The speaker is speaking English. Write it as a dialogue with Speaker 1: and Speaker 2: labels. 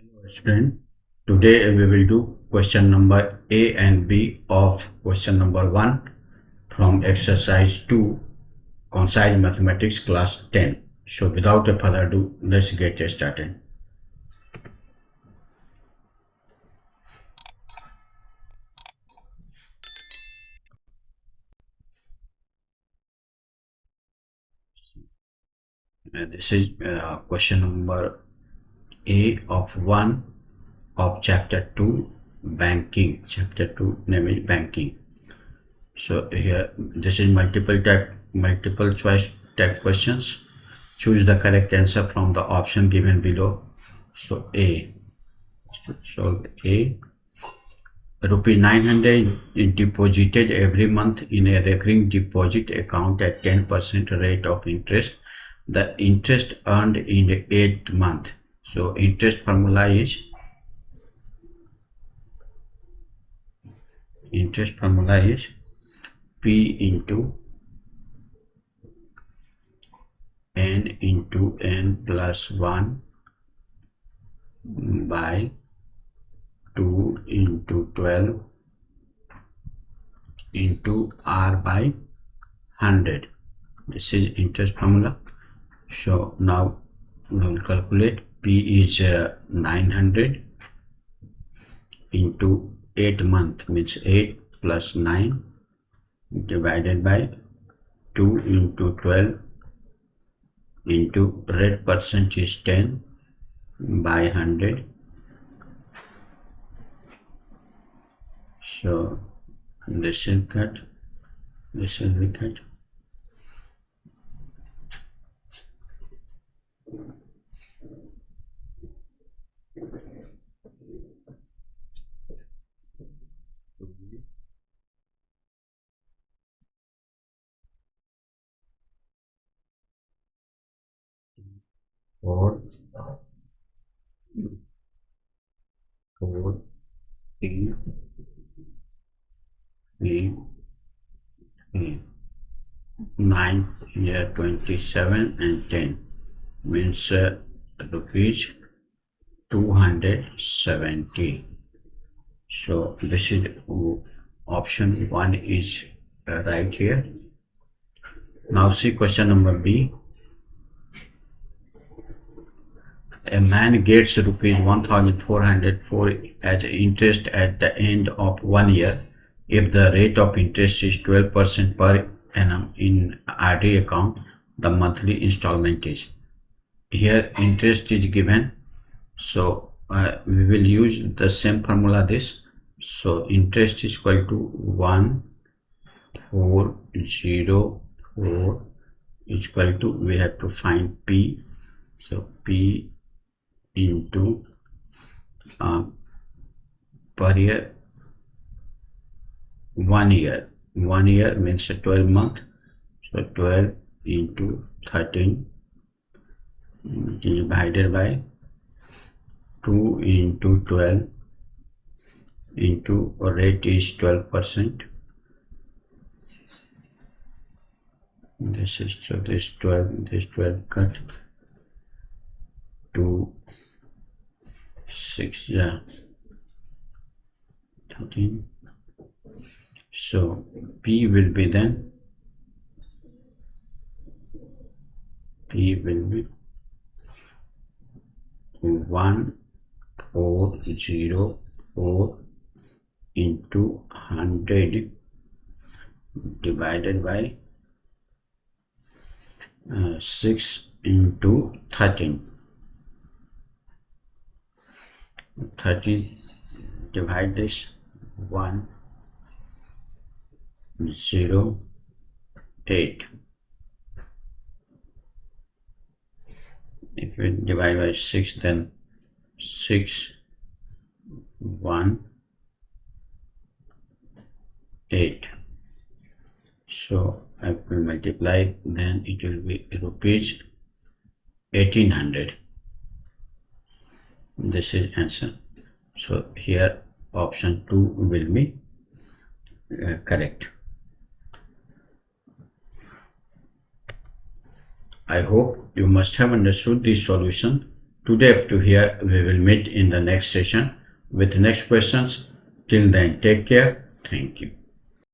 Speaker 1: Hello student, today we will do question number A and B of question number 1 from exercise 2 Concise Mathematics class 10. So without a further ado, let's get started. This is question number A of 1 of chapter 2 banking. Chapter 2 name is banking. So here this is multiple choice type questions. Choose the correct answer from the option given below. So A. So A. Rupee 900 deposited every month in a recurring deposit account at 10% rate of interest. The interest earned in the 8th month. So interest formula is P into N plus 1 by 2 into 12 into R by 100. This is interest formula. So now we will calculate. P is 900 into 8 month means 8 plus 9 divided by 2 into 12 into rate percent is 10 by 100. So this will cut, this will be cut. Four, three, 9, here 27 and 10 means rupees 270. So this is option 1 is right here. Now see question number B. A man gets rupees 1404 as interest at the end of 1 year if the rate of interest is 12% per annum in RD account. The monthly installment is, here interest is given, so we will use the same formula this. So interest is equal to 1404 is equal to, we have to find P. So P into per year 1 year. 1 year means 12 month. So 12 into 13 divided by 2 into 12 into rate is 12%. This is, so this 12 cut to 6, yeah, 13. So P will be then, P will be 1404 into 100 divided by 6 into 13. 30 divide this 108. If we divide by 6, then 618. So I will multiply, then it will be rupees 1800. This is answer. So here option 2 will be correct. I hope you must have understood this solution. Today up to here. We will meet in the next session with next questions. Till then, take care. Thank you.